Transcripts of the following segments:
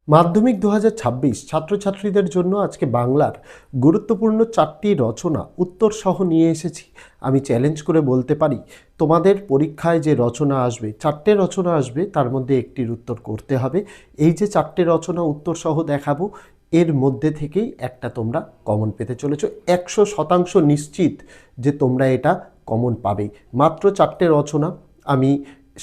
মাধ্যমিক ২০২৬ ছাত্রছাত্রীদের জন্য আজকে বাংলার গুরুত্বপূর্ণ ৪টি রচনা উত্তর সহ নিয়ে এসেছি। আমি চ্যালেঞ্জ করে বলতে পারি, তোমাদের পরীক্ষায় যে রচনা আসবে, ৪টে রচনা আসবে, তার মধ্যে একটির উত্তর করতে হবে। এই যে ৪টে রচনা উত্তর সহ দেখাবো, এর মধ্যে থেকেই একটা তোমরা কমন পেতে চলেছো। ১০০% নিশ্চিত যে তোমরা এটা কমন পাবেই। মাত্র ৪টে রচনা আমি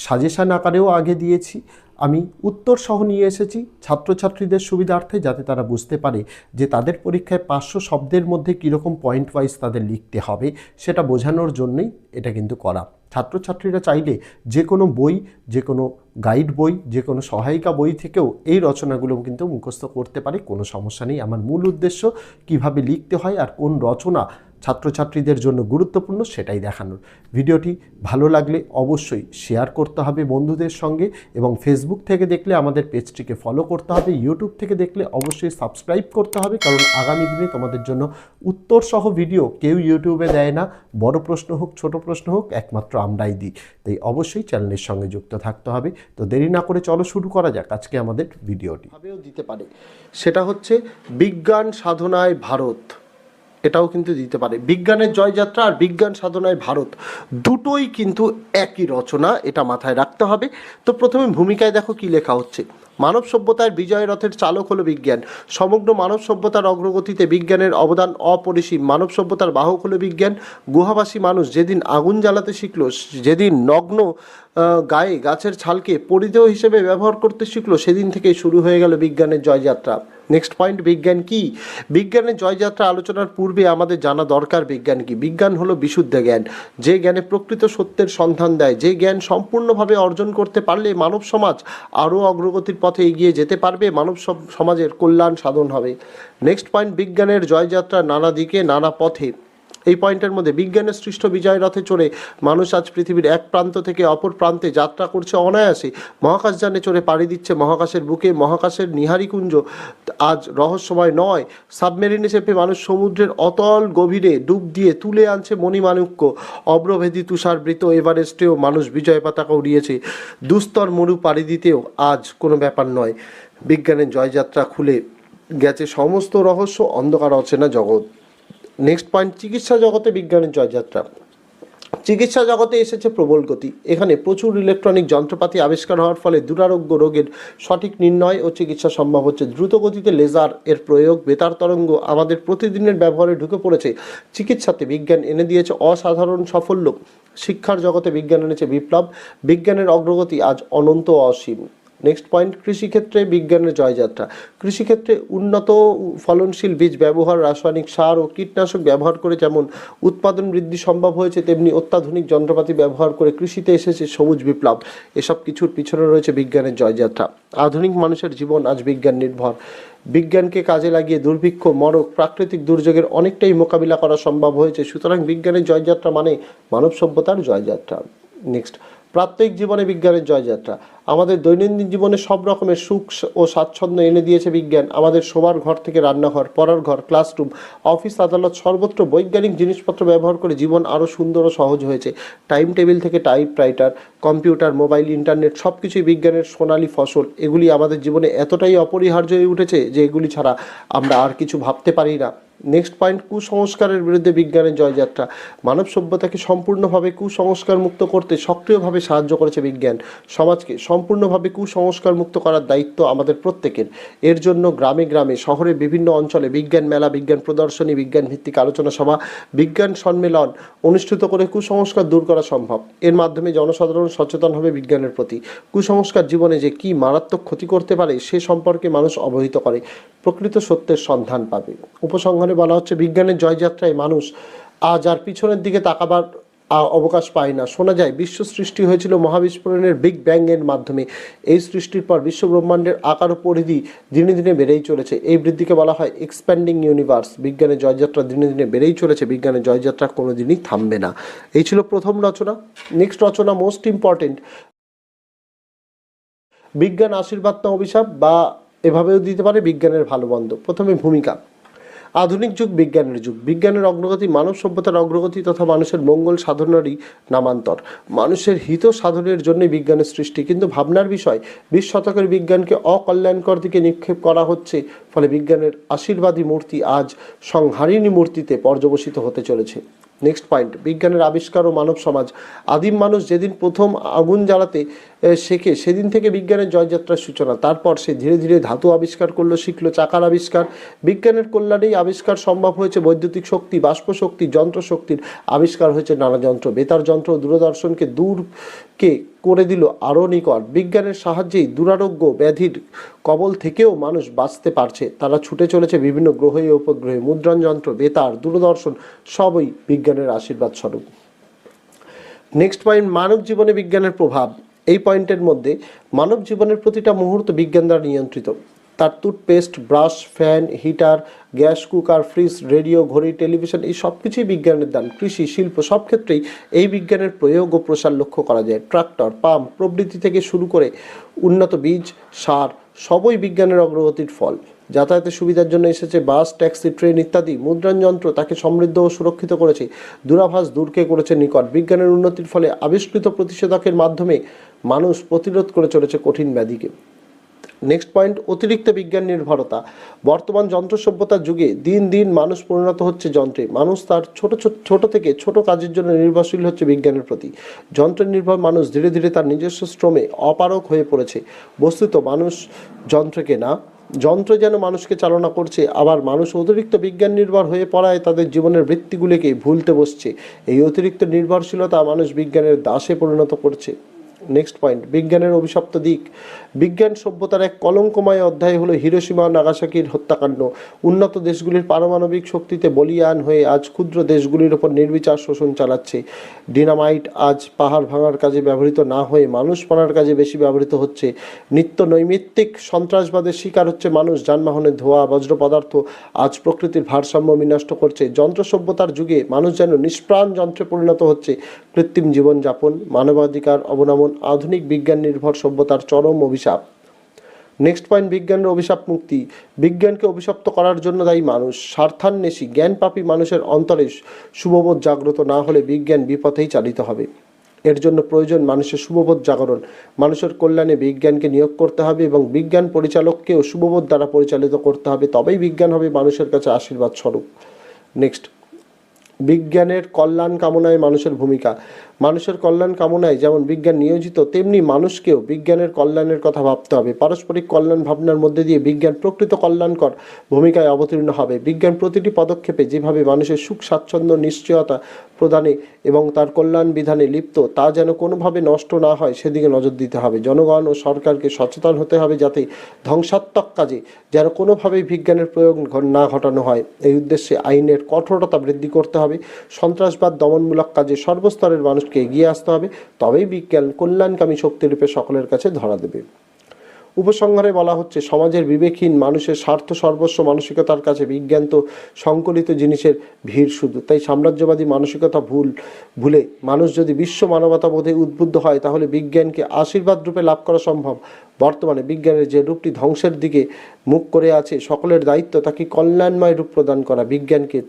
সাজেশান আকারেও আগে দিয়েছি, আমি উত্তর সহ নিয়ে এসেছি ছাত্রছাত্রীদের সুবিধার্থে, যাতে তারা বুঝতে পারে যে তাদের পরীক্ষায় ৫০০ শব্দের মধ্যে কীরকম পয়েন্ট ওয়াইজ তাদের লিখতে হবে, সেটা বোঝানোর জন্যই এটা কিন্তু করা। ছাত্রছাত্রীরা চাইলে যে কোনো বই, যে কোনো গাইড বই, যে কোনো সহায়িকা বই থেকেও এই রচনাগুলো কিন্তু মুখস্থ করতে পারে, কোনো সমস্যা নেই। আমার মূল উদ্দেশ্য কিভাবে লিখতে হয় আর কোন রচনা ছাত্রছাত্রীদের জন্য গুরুত্বপূর্ণ সেটাই দেখানোর। ভিডিওটি ভালো লাগলে অবশ্যই শেয়ার করতে হবে বন্ধুদের সঙ্গে, এবং ফেসবুক থেকে দেখলে আমাদের পেজটিকে ফলো করতে হবে, ইউটিউব থেকে দেখলে অবশ্যই সাবস্ক্রাইব করতে হবে, কারণ আগামী দিনে তোমাদের জন্য উত্তর সহ ভিডিও কেউ ইউটিউবে দেয় না। বড় প্রশ্ন হোক, ছোট প্রশ্ন হোক, একমাত্র আমরাই দিই। তাই অবশ্যই চ্যানেলের সঙ্গে যুক্ত থাকতে হবে। তো দেরি না করে চলো শুরু করা যাক আজকে আমাদের ভিডিওটি। ভাবেও দিতে পারে, সেটা হচ্ছে বিজ্ঞান সাধনায় ভারত। এটাও কিন্তু দিতে পারে, বিজ্ঞানের জয়যাত্রা আর বিজ্ঞান সাধনায় ভারত দুটোই কিন্তু একই রচনা, এটা মাথায় রাখতে হবে। তো প্রথমে ভূমিকায় দেখো কি লেখা হচ্ছে। মানব সভ্যতার বিজয় রথের চালক হলো বিজ্ঞান। সমগ্র মানব সভ্যতার অগ্রগতিতে বিজ্ঞানের অবদান অপরিসীম। মানব সভ্যতার বাহক হলো বিজ্ঞান। গুহাবাসী মানুষ যেদিন আগুন জ্বালাতে শিখলো, যেদিন নগ্ন গায়ে গাছের ছালকে পরিধেয় হিসেবে ব্যবহার করতে শিখলো, সেদিন থেকে শুরু হয়ে গেল বিজ্ঞানের জয়যাত্রা। নেক্সট পয়েন্ট, বিজ্ঞান কি? বিজ্ঞানের জয়যাত্রা আলোচনার পূর্বে আমাদের জানা দরকার বিজ্ঞান কি। বিজ্ঞান হলো বিশুদ্ধ জ্ঞান, যে জ্ঞানে প্রকৃত সত্যের সন্ধান দেয়, যে জ্ঞান সম্পূর্ণভাবে অর্জন করতে পারলে মানব সমাজ আরও অগ্রগতির পথে এগিয়ে যেতে পারবে, মানব সমাজের কল্যাণ সাধন হবে। নেক্সট পয়েন্ট, বিজ্ঞানের জয়যাত্রা নানা দিকে নানা পথে। এই পয়েন্টের মধ্যে বিজ্ঞানের সৃষ্ট বিজয় রথে চড়ে মানুষ আজ পৃথিবীর এক প্রান্ত থেকে অপর প্রান্তে যাত্রা করছে অনায়াসে। মহাকাশযানে চড়ে পাড়ি দিচ্ছে মহাকাশের বুকে। মহাকাশের নিহারিকুঞ্জ আজ রহস্যময় নয়। সাবমেরিনে চেপে মানুষ সমুদ্রের অতল গভীরে ডুব দিয়ে তুলে আনছে মণিমাণিক্য। অব্রভেদী তুষারবৃত এভারেস্টেও মানুষ বিজয় পতাকা উড়িয়েছে। দুস্তর মরু পাড়ি দিতেও আজ কোনো ব্যাপার নয়। বিজ্ঞানের জয়যাত্রা খুলে গেছে সমস্ত রহস্য, অন্ধকার অচেনা জগৎ। নেক্সট পয়েন্ট, চিকিৎসা জগতে বিজ্ঞানের জয়যাত্রা। চিকিৎসা জগতে এসেছে প্রবল গতি। এখানে প্রচুর ইলেকট্রনিক যন্ত্রপাতি আবিষ্কার হওয়ার ফলে দুরারোগ্য রোগের সঠিক নির্ণয় ও চিকিৎসা সম্ভব হচ্ছে। দ্রুত গতিতে লেজার এর প্রয়োগ, বেতার তরঙ্গ আমাদের প্রতিদিনের ব্যবহারে ঢুকে পড়েছে। চিকিৎসাতে বিজ্ঞান এনে দিয়েছে অসাধারণ সাফল্য। শিক্ষার জগতে বিজ্ঞান এনেছে বিপ্লব। বিজ্ঞানের অগ্রগতি আজ অনন্ত অসীম। নেক্সট পয়েন্ট, কৃষিক্ষেত্রে বিজ্ঞানের জয়যাত্রা। কৃষিক্ষেত্রে উন্নত ফলনশীল বীজ ব্যবহার, রাসায়নিক সার ও কীটনাশক ব্যবহার করে যেমন উৎপাদন বৃদ্ধি সম্ভব হয়েছে, তেমনি অত্যাধুনিক যন্ত্রপাতি ব্যবহার করে কৃষিতে এসেছে সবুজ বিপ্লব। এসব কিছুর পিছনে রয়েছে বিজ্ঞানের জয়যাত্রা। আধুনিক মানুষের জীবন আজ বিজ্ঞান নির্ভর। বিজ্ঞানকে কাজে লাগিয়ে দুর্ভিক্ষ, মরক, প্রাকৃতিক দুর্যোগের অনেকটাই মোকাবিলা করা সম্ভব হয়েছে। সুতরাং বিজ্ঞানের জয়যাত্রা মানে মানব সভ্যতার জয়যাত্রা। নেক্সট, প্রাত্যহিক জীবনে বিজ্ঞানের জয়যাত্রা। আমাদের দৈনন্দিন জীবনে সব রকমের সুখ ও স্বাচ্ছন্দ্য এনে দিয়েছে বিজ্ঞান। আমাদের শোবার ঘর থেকে রান্নাঘর, পড়ার ঘর, ক্লাসরুম, অফিস আদালত সর্বত্র বৈজ্ঞানিক জিনিসপত্র ব্যবহার করে জীবন আরও সুন্দর ও সহজ হয়েছে। টাইম টেবিল থেকে টাইপরাইটার, কম্পিউটার, মোবাইল, ইন্টারনেট সব কিছুই বিজ্ঞানের সোনালী ফসল। এগুলি আমাদের জীবনে এতটাই অপরিহার্য হয়ে উঠেছে যে এগুলি ছাড়া আমরা আর কিছু ভাবতে পারি না। নেক্সট পয়েন্ট, কুসংস্কারের বিরুদ্ধে বিজ্ঞানের জয়যাত্রা। মানব সভ্যতাকে সম্পূর্ণভাবে কুসংস্কার মুক্ত করতে সক্রিয়ভাবে সাহায্য করেছে বিজ্ঞান। সমাজকে সম্পূর্ণভাবে কুসংস্কার মুক্ত করার দায়িত্ব আমাদের প্রত্যেকের। এর জন্য গ্রামে গ্রামে, শহরের বিভিন্ন অঞ্চলে বিজ্ঞান মেলা, বিজ্ঞান প্রদর্শনী, বিজ্ঞান ভিত্তিক আলোচনা সভা, বিজ্ঞান সম্মেলন অনুষ্ঠিত করে কুসংস্কার দূর করা সম্ভব। এর মাধ্যমে জনসাধারণ সচেতন হবে বিজ্ঞানের প্রতি। কুসংস্কার জীবনে যে কী মারাত্মক ক্ষতি করতে পারে সে সম্পর্কে মানুষ অবহিত করে, প্রকৃত সত্যের সন্ধান পাবে। উপসংহারে বলা হচ্ছে, বিজ্ঞানের জয়যাত্রায় মানুষ আজ আর পিছনের দিকে তাকাবার অবকাশ পায় না। শোনা যায় বিশ্ব সৃষ্টি হয়েছিল মহাবিস্ফোরণের বিগ ব্যাং এর মাধ্যমে। এই সৃষ্টির পর বিশ্ব ব্রহ্মাণ্ডের আকার ও পরিধি দিনে দিনে বেড়েই চলেছে। এই বৃদ্ধিকে বলা হয় এক্সপ্যান্ডিং ইউনিভার্স। বিজ্ঞানের জয়যাত্রা দিনে দিনে বেড়েই চলেছে। বিজ্ঞানের জয়যাত্রা কোনো দিনই থামবে না। এই ছিল প্রথম রচনা। নেক্সট রচনা, মোস্ট ইম্পর্টেন্ট, বিজ্ঞান আশীর্বাদ না অভিশাপ, বা এভাবেও দিতে পারে বিজ্ঞানের ভালো মন্দ। প্রথমে ভূমিকা। আধুনিক যুগ বিজ্ঞানের যুগ। বিজ্ঞানের অগ্রগতি মানব সভ্যতার অগ্রগতি তথা মানুষের মঙ্গল সাধনারই নামান্তর। মানুষের হিত সাধনের জন্যই বিজ্ঞানের সৃষ্টি, কিন্তু ভাবনার বিষয় 20 শতকের বিজ্ঞানকে অকল্যাণকর দিকে নিক্ষেপ করা হচ্ছে, ফলে বিজ্ঞানের আশীর্বাদী মূর্তি আজ সংহারিণী মূর্তিতে পর্যবসিত হতে চলেছে। নেক্সট পয়েন্ট, বিজ্ঞানের আবিষ্কার ও মানব সমাজ। আদিম মানুষ যেদিন প্রথম আগুন জ্বালাতে শেখে সেদিন থেকে বিজ্ঞানের জয়যাত্রার সূচনা। তারপর সে ধীরে ধীরে ধাতু আবিষ্কার করলো, শিখলো চাকার আবিষ্কার। বিজ্ঞানের কল্যাণেই আবিষ্কার সম্ভব হয়েছে বৈদ্যুতিক শক্তি, বাষ্প শক্তি, যন্ত্র শক্তির আবিষ্কার হয়েছে নানা যন্ত্র। বেতার যন্ত্র দূরদর্শনকে দূরকে করে দিল আরও নিকট। বিজ্ঞানের সাহায্যেই দুরারোগ্য ব্যাধির কবল থেকেও মানুষ বাঁচতে পারছে। তারা ছুটে চলেছে বিভিন্ন গ্রহে ও উপগ্রহে। মুদ্রণ যন্ত্র, বেতার, দূরদর্শন সবই বিজ্ঞানের আশীর্বাদ স্বরূপ। নেক্সট পয়েন্ট, মানব জীবনে বিজ্ঞানের প্রভাব। এই পয়েন্টের মধ্যে মানব জীবনের প্রতিটা মুহূর্ত বিজ্ঞান দ্বারা নিয়ন্ত্রিত। তার toothpaste, brush, fan, heater, gas, cooker, fridge, radio, ঘড়ি, টেলিভিশন এই সব কিছুই বিজ্ঞানের দান। কৃষি, শিল্প সব ক্ষেত্রেই এই বিজ্ঞানের প্রয়োগ ও প্রসার লক্ষ্য করা যায়। ট্রাক্টর, পাম্প প্রভৃতি থেকে শুরু করে উন্নত বীজ, সার সবই বিজ্ঞানের অগ্রগতির ফল। যাতায়াতের সুবিধার জন্য এসেছে বাস, ট্যাক্সি, ট্রেন ইত্যাদি। মুদ্রণ যন্ত্র তাকে সমৃদ্ধ ও সুরক্ষিত করেছে, দূরাভাস দূরকে করেছে নিকট। বিজ্ঞানের উন্নতির ফলে আবিষ্কৃত প্রতিষেধকের মাধ্যমে মানুষ প্রতিরোধ করে চলেছে কঠিন ব্যাধিকে। নেক্সট পয়েন্ট, অতিরিক্ত বিজ্ঞান নির্ভরতা। বর্তমান যন্ত্র সভ্যতার যুগে দিন দিন মানুষ পরিণত হচ্ছে যন্ত্রে। মানুষ তার ছোট থেকে ছোট কাজের জন্য নির্ভরশীল হচ্ছে বিজ্ঞানের প্রতি। যন্ত্র নির্ভর মানুষ ধীরে ধীরে তার নিজস্ব শ্রমে অপারগ হয়ে পড়েছে। বস্তুত মানুষ যন্ত্রকে না, যন্ত্র যেন মানুষকে চালনা করছে। আবার মানুষ অতিরিক্ত বিজ্ঞান নির্ভর হয়ে পড়ায় তাদের জীবনের বৃত্তিগুলিকে ভুলতে বসছে। এই অতিরিক্ত নির্ভরশীলতা মানুষ বিজ্ঞানের দাসে পরিণত করছে। নেক্সট পয়েন্ট, বিজ্ঞানের অভিশপ্ত দিক। বিজ্ঞান সভ্যতার এক কলঙ্কময় অধ্যায় হলো হিরোশিমা ও নাগাসাকির হত্যাকাণ্ড। উন্নত দেশগুলির পারমাণবিক শক্তিতে বলীয়ান হয়ে আজ ক্ষুদ্র দেশগুলির ওপর নির্বিচার শোষণ চালাচ্ছে। ডিনামাইট আজ পাহাড় ভাঙার কাজে ব্যবহৃত না হয়ে মানুষ মারার কাজে বেশি ব্যবহৃত হচ্ছে। নিত্য নৈমিত্তিক সন্ত্রাসবাদের শিকার হচ্ছে মানুষ। যানবাহনের ধোঁয়া, বজ্র পদার্থ আজ প্রকৃতির ভারসাম্য বিনষ্ট করছে। যন্ত্র সভ্যতার যুগে মানুষ যেন নিষ্প্রাণ যন্ত্রে পরিণত হচ্ছে। কৃত্রিম জীবনযাপন, মানবাধিকার অবনমন আধুনিক বিজ্ঞান নির্ভর সভ্যতার চরম অভিশাপ। নেক্সট পয়েন্ট, বিজ্ঞানের অভিশাপ মুক্তি। বিজ্ঞানকে অভিশপ্ত করার জন্য দায়ী মানুষ। স্বার্থান্বেষী জ্ঞানপাপী মানুষের অন্তরে শুভবোধ জাগ্রত না হলে বিজ্ঞান বিপথেই চালিত হবে। এর জন্য প্রয়োজন মানুষের শুভবোধ জাগরণ। মানুষের কল্যাণে বিজ্ঞানকে নিয়োগ করতে হবে এবং বিজ্ঞান পরিচালককেও শুভবোধ দ্বারা পরিচালিত করতে হবে, তবেই বিজ্ঞান হবে মানুষের কাছে আশীর্বাদ স্বরূপ। নেক্সট, বিজ্ঞানের কল্যাণ কামনায় মানুষের ভূমিকা। মানুষের কল্যাণ কামনায় যেমন বিজ্ঞান নিয়োজিত, তেমনি মানুষকেও বিজ্ঞানের কল্যাণের কথা ভাবতে হবে। পারস্পরিক কল্যাণ ভাবনার মধ্যে দিয়ে বিজ্ঞান প্রকৃত কল্যাণকর ভূমিকায় অবতীর্ণ হবে। বিজ্ঞান প্রতিটি পদক্ষেপে যেভাবে মানুষের সুখ স্বাচ্ছন্দ্য নিশ্চয়তা প্রদানে এবং তার কল্যাণ বিধানে লিপ্ত, তা যেন কোনোভাবে নষ্ট না হয় সেদিকে নজর দিতে হবে। জনগণ ও সরকারকে সচেতন হতে হবে যাতে ধ্বংসাত্মক কাজে যেন কোনোভাবেই বিজ্ঞানের প্রয়োগ না ঘটানো হয়। এই উদ্দেশ্যে আইনের কঠোরতা বৃদ্ধি করতে হবে। সন্ত্রাসবাদ দমনমূলক কাজে সর্বস্তরের মানুষকে এগিয়ে আসতে হবে, তবেই বিজ্ঞান কল্যাণকামী শক্তিরূপে সকলের কাছে ধরা দেবে। উপসংহারে বলা হচ্ছে, সমাজের বিবেকহীন মানুষের স্বার্থ সর্বস্ব মানসিকতার কাছে বিজ্ঞান তো সংকলিত জিনিসের ভিড় শুধু। তাই সাম্রাজ্যবাদী মানসিকতা ভুলে মানুষ যদি বিশ্ব মানবতাবোধে উদ্বুদ্ধ হয় তাহলে বিজ্ঞানকে আশীর্বাদ রূপে লাভ করা সম্ভব। বর্তমানে বিজ্ঞানের যে রূপটি ধ্বংসের দিকে মুখ করে আছে, সকলের দায়িত্ব তাকে কল্যাণময় রূপ প্রদান করা। বিজ্ঞানকে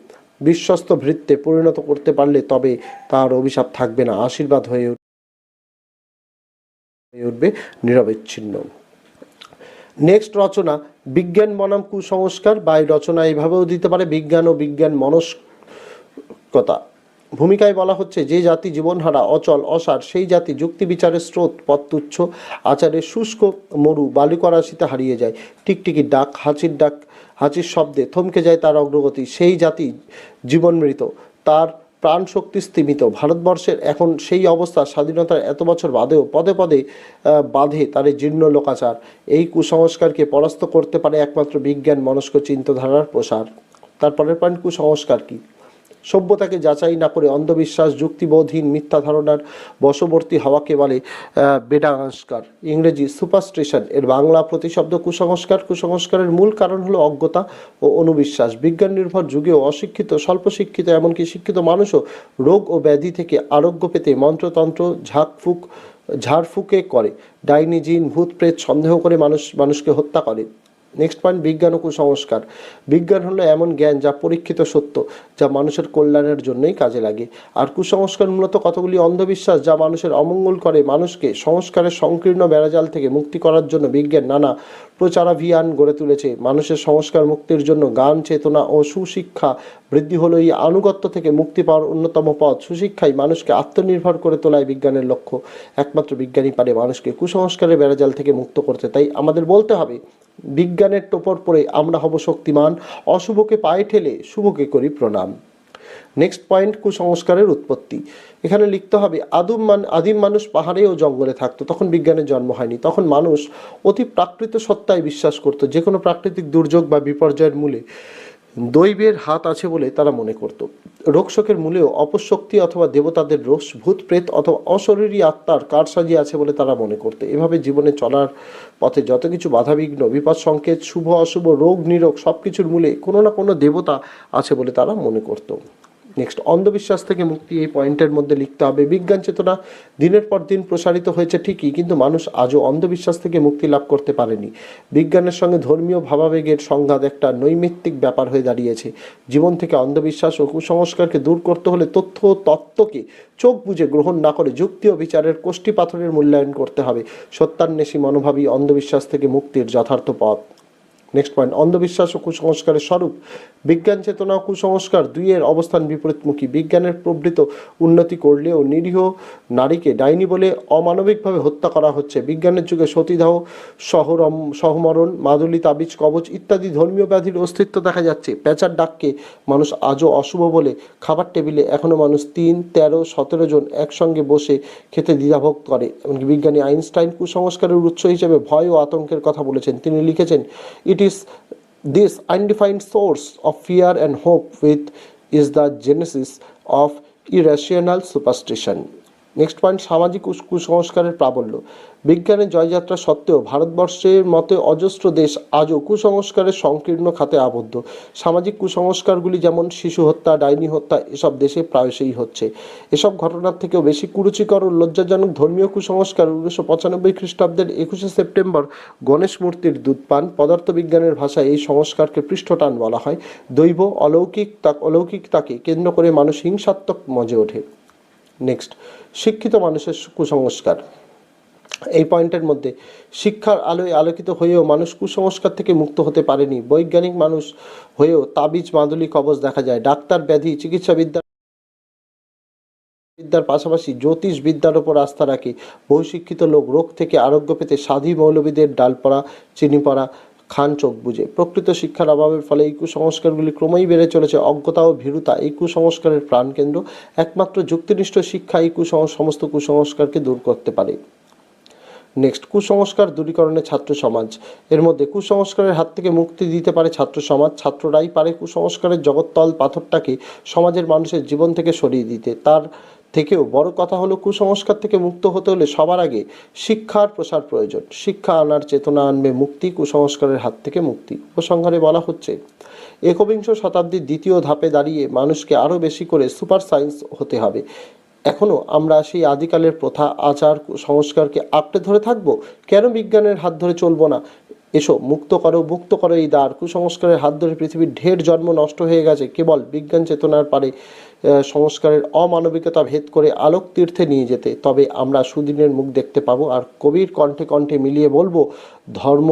বিশ্বস্ত ভৃত্যে পরিণত করতে পারলে তবে তার অভিশাপ থাকবে না, আশীর্বাদ হয়ে উঠবে নিরবচ্ছিন্ন। নেক্সট রচনা, বিজ্ঞান বনাম কুসংস্কার, বা এই রচনা এইভাবেও দিতে পারে বিজ্ঞান ও বিজ্ঞান মনস্কতা। ভূমিকায় বলা হচ্ছে, যে জাতি জীবনহারা, অচল, অসার, সেই জাতি যুক্তি বিচারের স্রোত পথ তুচ্ছ, আচারের শুষ্ক মরু বালুকরাশিতে হারিয়ে যায়। টিকটিকির ডাক, হাঁচির শব্দে থমকে যায় তার অগ্রগতি। সেই জাতি জীবনমৃত, তার প্রাণ শক্তি স্তিমিত। ভারতবর্ষের এখন সেই অবস্থা। স্বাধীনতার এত বছর বাদেও পদে পদে বাঁধে তার জীর্ণ লোকাচার। এই কুসংস্কারকে পরাস্ত করতে পারে একমাত্র বিজ্ঞান মনস্ক চিন্তাধারার প্রসার। তারপরের পয়েন্ট, কুসংস্কার কি? সভ্যতাকে যাচাই না করে অন্ধবিশ্বাস, যুক্তিবোধহীন মিথ্যা ধারণার বশবর্তী হওয়াকে বলে বেদাংস্কার, ইংরেজি সুপারস্টিশন। এর বাংলা প্রতিশব্দ কুসংস্কার। কুসংস্কারের মূল কারণ হলো অজ্ঞতা ও অনুবিশ্বাস। বিজ্ঞান নির্ভর যুগেও অশিক্ষিত, স্বল্প শিক্ষিত, এমনকি শিক্ষিত মানুষও রোগ ও ব্যাধি থেকে আরোগ্য পেতে মন্ত্রতন্ত্র ঝাড়ফুঁকে করে। ডাইনি, জিন, ভূত প্রেত সন্দেহ করে মানুষকে হত্যা করে। নেক্সট পয়েন্ট, বিজ্ঞান ও কুসংস্কার। বিজ্ঞান হলো এমন জ্ঞান যা পরীক্ষিত সত্য, যা মানুষের কল্যাণের জন্যই কাজে লাগে। আর কুসংস্কার মূলত কতগুলি অন্ধবিশ্বাস যা মানুষের অমঙ্গল করে। মানুষকে সংস্কারের সংকীর্ণ বেড়াজাল থেকে মুক্তি করার জন্য বিজ্ঞান নানা প্রচারাভিযান গড়ে তুলেছে। মানুষের সংস্কার মুক্তির জন্য জ্ঞান, চেতনা ও সুশিক্ষা বৃদ্ধি হলো এই আনুগত্য থেকে মুক্তি পাওয়ার অন্যতম পথ। সুশিক্ষাই মানুষকে আত্মনির্ভর করে তোলায় বিজ্ঞানের লক্ষ্য। একমাত্র বিজ্ঞানই পারে মানুষকে কুসংস্কারের বেড়াজাল থেকে মুক্ত করতে। তাই আমাদের বলতে হবে, বিজ্ঞানের টোপর পরে আমরা হব শক্তিমান, অশুভকে পায়ে ঠেলে শুভকে করি প্রণাম। নেক্সট পয়েন্ট, কুসংস্কারের উৎপত্তি। এখানে লিখতে হবে, আদিম মানুষ পাহাড়ে ও জঙ্গলে থাকতো, তখন বিজ্ঞানের জন্ম হয়নি। তখন মানুষ অতি প্রাকৃত সত্তায় বিশ্বাস করত। যে কোনো প্রাকৃতিক দুর্যোগ বা বিপর্যয়ের মূলে দৈবের হাত আছে বলে তারা মনে করত। রোগশোকের মূলেও অপশক্তি অথবা দেবতাদের রোষ, ভূত প্রেত অথবা অশরীরী আত্মার কারসাজি আছে বলে তারা মনে করত। এভাবে জীবনে চলার পথে যত কিছু বাধাবিঘ্ন, বিপদ সংকেত, শুভ অশুভ, রোগ নিরোগ সব কিছুর মূলে কোনো না কোনো দেবতা আছে বলে তারা মনে করত। নেক্সট, অন্ধবিশ্বাস থেকে মুক্তি। এই পয়েন্টের মধ্যে লিখতে হবে, বিজ্ঞান চেতনা দিনের পর দিন প্রসারিত হয়েছে ঠিকই, কিন্তু মানুষ আজও অন্ধবিশ্বাস থেকে মুক্তি লাভ করতে পারেনি। বিজ্ঞানের সঙ্গে ধর্মীয় ভাবাবেগের সংঘাত একটা নৈমিত্তিক ব্যাপার হয়ে দাঁড়িয়েছে। জীবন থেকে অন্ধবিশ্বাস ও কুসংস্কারকে দূর করতে হলে তথ্য ও তত্ত্বকে চোখ বুজে গ্রহণ না করে যুক্তি ও বিচারের কোষ্ঠী পাথরের মূল্যায়ন করতে হবে। সত্যান্বেষী মনোভাবই অন্ধবিশ্বাস থেকে মুক্তির যথার্থ পথ। নেক্সট পয়েন্ট, অন্ধবিশ্বাস ও কুসংস্কারের স্বরূপ। বিজ্ঞান চেতনা ও কুসংস্কার দুইয়ের অবস্থান বিপরীতমুখী। বিজ্ঞানের প্রবৃত্ত উন্নতি করলেও নিরীহ নারীকে ডাইনি বলে অমানবিকভাবে হত্যা করা হচ্ছে। বিজ্ঞানের যুগে সতীদাহ, সহমরণ, মাদুলি, তাবিজ, কবচ ইত্যাদি ধর্মীয় ব্যাধির অস্তিত্ব দেখা যাচ্ছে। পেঁচার ডাককে মানুষ আজও অশুভ বলে খাবার টেবিলে এখনও মানুষ 3, 13, 17 জন একসঙ্গে বসে খেতে দ্বিধাভোগ করে। এমনকি বিজ্ঞানী আইনস্টাইন কুসংস্কারের উৎস হিসেবে ভয় ও আতঙ্কের কথা বলেছেন। তিনি লিখেছেন, it is this undefined source of fear and hope which is the genesis of irrational superstition. Next point, সামাজিক কুসংস্কারের প্রাবল্য। বিজ্ঞানের জয়যাত্রা সত্ত্বেও ভারতবর্ষের মতো অজস্র দেশ আজও কুসংস্কারের সংকীর্ণ খাতে আবদ্ধ। সামাজিক কুসংস্কারগুলি যেমন শিশু হত্যা, ডাইনি হত্যা এসব দেশে প্রায়শই হচ্ছে। এসব ঘটনার থেকেও বেশি কুরুচিকর ও লজ্জাজনক ধর্মীয় কুসংস্কার 1995 খ্রিস্টাব্দের 21 সেপ্টেম্বর গণেশ মূর্তির দুধপান। পদার্থবিজ্ঞানের ভাষায় এই সংস্কারকে পৃষ্ঠটান বলা হয়। দৈব অলৌকিকতাকে কেন্দ্র করে মানুষ হিংসাত্মক মজে ওঠে। নেক্সট, শিক্ষিত মানুষের কুসংস্কার। এই পয়েন্টের মধ্যে, শিক্ষার আলোয় আলোকিত হয়েও মানুষ কুসংস্কার থেকে মুক্ত হতে পারেনি। বৈজ্ঞানিক মানুষ হয়েও তাবিজ, মাদুলি, কবচ দেখা যায়। ডাক্তার, ব্যাধি চিকিৎসাবিদ্যার পাশাপাশি জ্যোতিষ বিদ্যার ওপর আস্থা রাখে। বহু শিক্ষিত লোক রোগ থেকে আরোগ্য পেতে সাধী মৌলবীদের ডাল পড়া, চিনি পড়া খান চোখ বুঝে। প্রকৃত শিক্ষার অভাবের ফলে এই কুসংস্কারগুলি ক্রমেই বেড়ে চলেছে। অজ্ঞতা ও ভীরুতা এই কুসংস্কারের প্রাণকেন্দ্র। একমাত্র যুক্তিনিষ্ঠ শিক্ষা এই সমস্ত কুসংস্কারকে দূর করতে পারে। নেক্সট, কুসংস্কার দূরীকরণে ছাত্র সমাজ। এর মধ্যে কুসংস্কারের হাত থেকে মুক্তি দিতে পারে ছাত্র সমাজ। ছাত্ররাই পারে কুসংস্কারের জগত্তল পাথরটাকে সমাজের মানুষের জীবন থেকে সরিয়ে দিতে। তার থেকেও বড় কথা হলো, কুসংস্কার থেকে মুক্ত হতে হলে সবার আগে শিক্ষার প্রসার প্রয়োজন। শিক্ষা আনার চেতনা আনবে মুক্তি, কুসংস্কারের হাত থেকে মুক্তি। উপসংহারে বলা হচ্ছে, একবিংশ শতাব্দীর দ্বিতীয় ধাপে দাঁড়িয়ে মানুষকে আরও বেশি করে সুপার সায়েন্স হতে হবে। এখনও আমরা সেই আদিকালের প্রথা, আচার, সংস্কারকে আঁকড়ে ধরে থাকবো? কেন বিজ্ঞানের হাত ধরে চলবো না? এসো, মুক্ত করো এই দ্বার। কুসংস্কারের হাত ধরে পৃথিবীর ঢের জন্ম নষ্ট হয়ে গেছে। কেবল বিজ্ঞান চেতনার পারে সংস্কারের অমানবিকতা ভেদ করে আলোক তীর্থে নিয়ে যেতে। তবে আমরা সুদিনের মুখ দেখতে পাবো। আর কবির কণ্ঠে কণ্ঠে মিলিয়ে বলবো, ধর্ম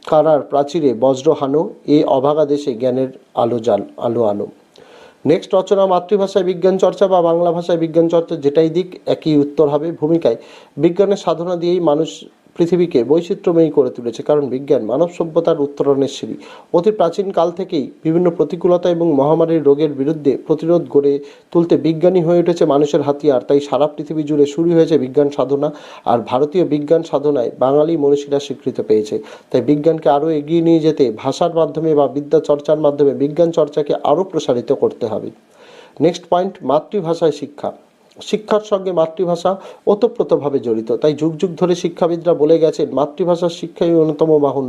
কারার প্রাচীরে বজ্র হানো, এ অভাগা দেশে জ্ঞানের আলো। নেক্সট, রচনা। মাতৃভাষায় বিজ্ঞান চর্চা বা বাংলা ভাষায় বিজ্ঞান চর্চা, যেটাই দিক একই উত্তর হবে। ভূমিকায়, বিজ্ঞানের সাধনা দিয়েই মানুষ পৃথিবীকে বৈচিত্র্যময়ী করে তুলেছে, কারণ বিজ্ঞান মানব সভ্যতার উত্তরণের সিঁড়ি। অতি প্রাচীন কাল থেকেই বিভিন্ন প্রতিকূলতা এবং মহামারীর রোগের বিরুদ্ধে প্রতিরোধ গড়ে তুলতে বিজ্ঞানী হয়ে উঠেছে মানুষের হাতিয়ার। তাই সারা পৃথিবী জুড়ে শুরু হয়েছে বিজ্ঞান সাধনা, আর ভারতীয় বিজ্ঞান সাধনায় বাঙালি মনীষীরা স্বীকৃতি পেয়েছে। তাই বিজ্ঞানকে আরও এগিয়ে নিয়ে যেতে ভাষার মাধ্যমে বা বিদ্যা চর্চার মাধ্যমে বিজ্ঞান চর্চাকে আরও প্রসারিত করতে হবে। নেক্সট পয়েন্ট, মাতৃভাষায় শিক্ষা। শিক্ষার সঙ্গে মাতৃভাষা ওতপ্রোতভাবে জড়িত। তাই যুগ যুগ ধরে শিক্ষাবিদরা বলে গেছেন, মাতৃভাষার শিক্ষাই অন্যতম বাহন।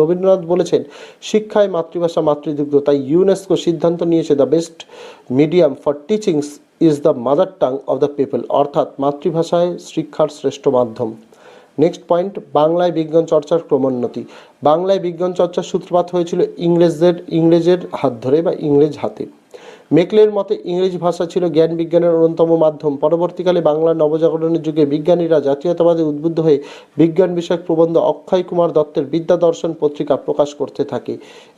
রবীন্দ্রনাথ বলেছেন, শিক্ষায় মাতৃভাষা মাতৃদুগ্ধ। তাই ইউনেস্কো সিদ্ধান্ত নিয়েছে, the best medium for teachings is the mother tongue of the people, অর্থাৎ মাতৃভাষায় শিক্ষার শ্রেষ্ঠ মাধ্যম। নেক্সট পয়েন্ট, বাংলায় বিজ্ঞান চর্চার ক্রমোন্নতি। বাংলায় বিজ্ঞান চর্চার সূত্রপাত হয়েছিল ইংরেজের হাত ধরে বা ইংরেজ হাতে। মেকলের মতে ইংরেজি ভাষা ছিল জ্ঞান বিজ্ঞানের অন্যতম মাধ্যম। পরবর্তীকালে বাংলার নবজাগরণের যুগে বিজ্ঞানীরা জাতীয়তাবাদে উদ্বুদ্ধ হয়ে বিজ্ঞান বিষয়ক প্রবন্ধ অক্ষয় কুমার দত্তের বিদ্যা দর্শন পত্রিকা প্রকাশ করতে থাকে।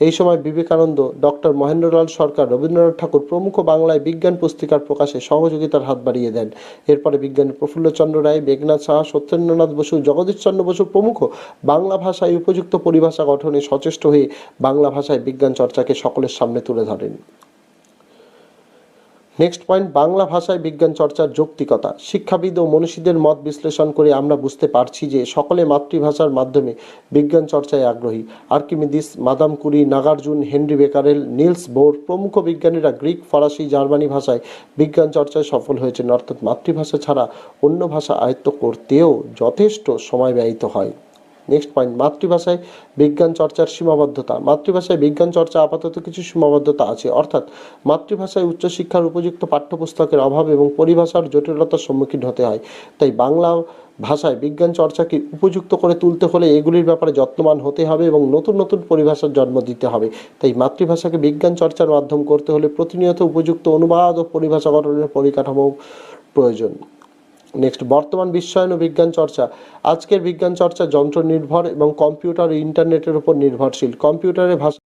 এই সময় বিবেকানন্দ, ডক্টর মহেন্দ্রলাল সরকার, রবীন্দ্রনাথ ঠাকুর প্রমুখ বাংলায় বিজ্ঞান পুস্তিকার প্রকাশে সহযোগিতার হাত বাড়িয়ে দেন। এরপরে বিজ্ঞানী প্রফুল্লচন্দ্র রায়, মেঘনাথ সাহা, সত্যেন্দ্রনাথ বসু, জগদীশচন্দ্র বসু প্রমুখ বাংলা ভাষায় উপযুক্ত পরিভাষা গঠনে সচেষ্ট হয়ে বাংলা ভাষায় বিজ্ঞান চর্চাকে সকলের সামনে তুলে ধরেন। নেক্সট পয়েন্ট, বাংলা ভাষায় বিজ্ঞান চর্চার যৌক্তিকতা। শিক্ষাবিদ ও মনীষীদের মত বিশ্লেষণ করে আমরা বুঝতে পারছি যে সকলে মাতৃভাষার মাধ্যমে বিজ্ঞান চর্চায় আগ্রহী। Archimedes, Madame Curie, Nagarjuna, Henri Becquerel, Niels Bohr প্রমুখ বিজ্ঞানীরা গ্রিক, ফরাসি, জার্মানি ভাষায় বিজ্ঞান চর্চায় সফল হয়েছেন। অর্থাৎ মাতৃভাষা ছাড়া অন্য ভাষা আয়ত্ত করতেও যথেষ্ট সময় ব্যয়িত হয়। নেক্সট পয়েন্ট, মাতৃভাষায় বিজ্ঞান চর্চার সীমাবদ্ধতা। মাতৃভাষায় বিজ্ঞান চর্চা আপাতত কিছু সীমাবদ্ধতা আছে, অর্থাৎ মাতৃভাষায় উচ্চশিক্ষার উপযুক্ত পাঠ্যপুস্তকের অভাব এবং পরিভাষার জটিলতার সম্মুখীন হতে হয়। তাই বাংলা ভাষায় বিজ্ঞান চর্চাকে উপযুক্ত করে তুলতে হলে এগুলির ব্যাপারে যত্নবান হতে হবে এবং নতুন নতুন পরিভাষার জন্ম দিতে হবে। তাই মাতৃভাষাকে বিজ্ঞান চর্চার মাধ্যম করতে হলে প্রতিনিয়ত উপযুক্ত অনুবাদ ও পরিভাষা গঠনের পরিকাঠামো প্রয়োজন। নেক্সট, বর্তমান বিশ্বায়ন ও বিজ্ঞান চর্চা। আজকের বিজ্ঞান চর্চা যন্ত্র নির্ভর এবং কম্পিউটার ও ইন্টারনেটের উপর নির্ভরশীল। কম্পিউটারের ভাষা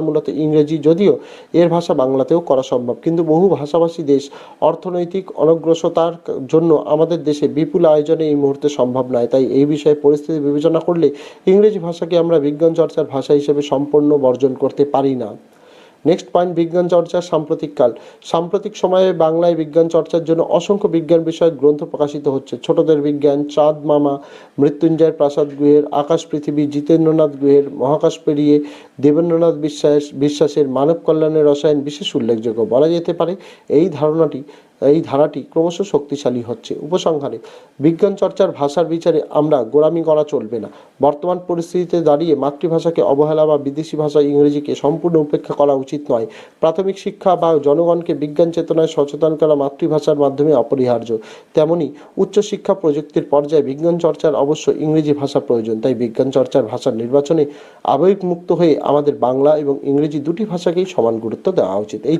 মূলত ইংরেজি, যদিও এর ভাষা বাংলাতেও করা সম্ভব, কিন্তু বহু ভাষাভাষী দেশ অর্থনৈতিক অনগ্রসরতার জন্য আমাদের দেশে বিপুল আয়োজনে এই মুহূর্তে সম্ভব নয়। তাই এই বিষয়ে পরিস্থিতি বিবেচনা করলে ইংরেজি ভাষাকে আমরা বিজ্ঞান চর্চার ভাষা হিসেবে সম্পূর্ণ বর্জন করতে পারি না। নেক্সট পয়েন্ট, বিজ্ঞান চর্চার সাম্প্রতিককাল। সাম্প্রতিক সময়ে বাংলায় বিজ্ঞান চর্চার জন্য অসংখ্য বিজ্ঞান বিষয়ক গ্রন্থ প্রকাশিত হচ্ছে। ছোটদের বিজ্ঞান, চাঁদ মামা, মৃত্যুঞ্জয় প্রসাদ গুহের আকাশ পৃথিবী, জিতেন্দ্রনাথ গুহের মহাকাশ পেরিয়ে, দেবেন্দ্রনাথ বিশ্বাসের মানব কল্যাণের রসায়ন বিশেষ উল্লেখযোগ্য। বলা যেতে পারে এই ধারাটি ক্রমশ শক্তিশালী হচ্ছে। উপসংহারে, বিজ্ঞান চর্চার ভাষার বিচারে আমরা গোঁড়ামি করা চলবে না। বর্তমান পরিস্থিতিতে দাঁড়িয়ে মাতৃভাষাকে অবহেলা বা বিদেশি ভাষা ইংরেজিকে সম্পূর্ণ উপেক্ষা করা উচিত নয়। প্রাথমিক শিক্ষা বা জনগণকে বিজ্ঞান চেতনায় সচেতন করা মাতৃভাষার মাধ্যমে অপরিহার্য। তেমনি উচ্চশিক্ষা প্রযুক্তির পর্যায়ে বিজ্ঞান চর্চার অবশ্য ইংরেজি ভাষা প্রয়োজন। তাই বিজ্ঞান চর্চার ভাষার নির্বাচনে আবেগমুক্ত হয়ে আমাদের বাংলা এবং ইংরেজি দুটি ভাষাকেই সমান গুরুত্ব দেওয়া উচিত। এই